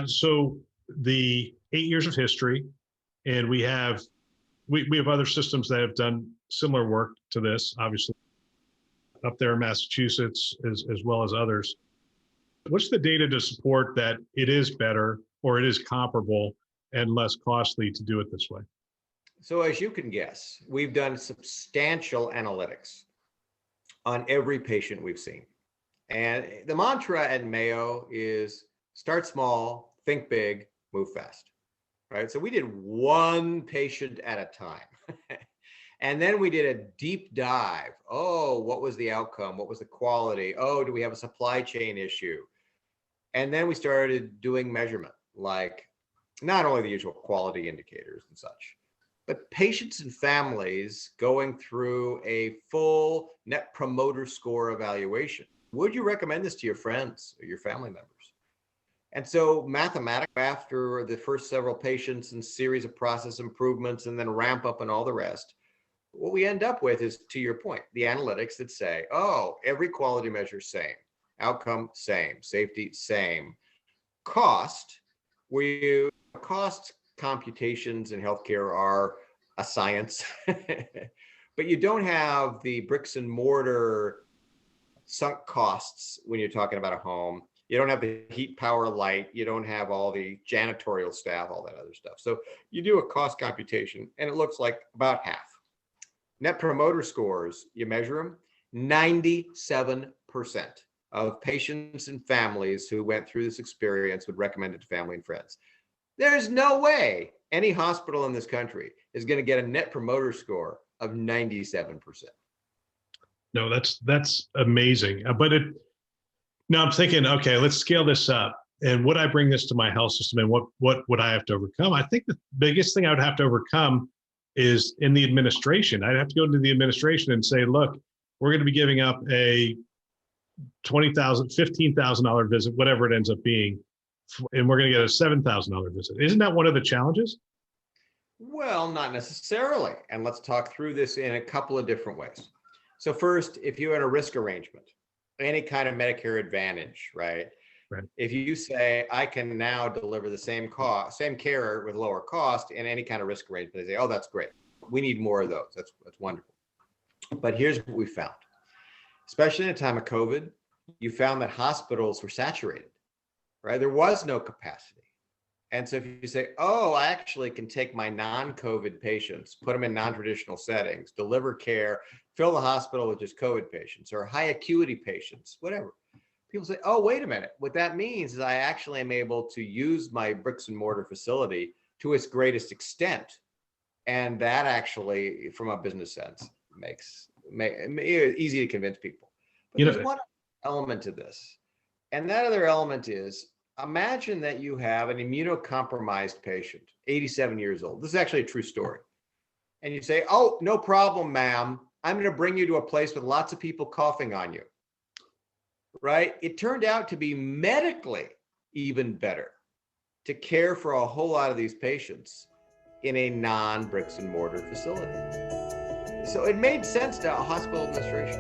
So the 8 years of history, and we have other systems that have done similar work to this, obviously up there in Massachusetts as well as others. What's the data to support that it is better or it is comparable and less costly to do it this way? So as you can guess, we've done substantial analytics on every patient we've seen. And the mantra at Mayo is start small, think big, move fast, right? So we did one patient at a time. And then we did a deep dive. Oh, what was the outcome? What was the quality? Oh, do we have a supply chain issue? And then we started doing measurement, like not only the usual quality indicators and such, but patients and families going through a full Net Promoter Score evaluation. Would you recommend this to your friends or your family members? And so mathematically, after the first several patients and series of process improvements and then ramp up and all the rest, what we end up with is, to your point, the analytics that say, oh, every quality measure same, outcome same, safety same, cost, cost computations in healthcare are a science, but you don't have the bricks and mortar sunk costs when you're talking about a home. You don't have the heat, power, light. You don't have all the janitorial staff, all that other stuff. So you do a cost computation and it looks like about half. Net Promoter Scores, you measure them, 97% of patients and families who went through this experience would recommend it to family and friends. There's no way any hospital in this country is going to get a Net Promoter Score of 97%. No, that's amazing. Now I'm thinking, okay, let's scale this up. And would I bring this to my health system, and what would I have to overcome? I think the biggest thing I would have to overcome is in the administration. I'd have to go into the administration and say, look, we're going to be giving up a $20,000, $15,000 visit, whatever it ends up being, and we're going to get a $7,000 visit. Isn't that one of the challenges? Well, not necessarily. And let's talk through this in a couple of different ways. So first, if you're in a risk arrangement, any kind of Medicare Advantage, right? Right. If you say, I can now deliver the same care with lower cost in any kind of risk arrangement, they say, oh, that's great. We need more of those. That's wonderful. But here's what we found. Especially in a time of COVID, you found that hospitals were saturated, right? There was no capacity. And so if you say, oh, I actually can take my non-COVID patients, put them in non-traditional settings, deliver care, fill the hospital with just COVID patients or high acuity patients, whatever. People say, oh, wait a minute. What that means is I actually am able to use my bricks and mortar facility to its greatest extent. And that actually, from a business sense, makes it easy to convince people. But there's one element to this. And that other element is, imagine that you have an immunocompromised patient, 87 years old. This is actually a true story. And you say, oh, no problem, ma'am. I'm going to bring you to a place with lots of people coughing on you. Right? It turned out to be medically even better to care for a whole lot of these patients in a non-bricks and mortar facility. So it made sense to a hospital administration.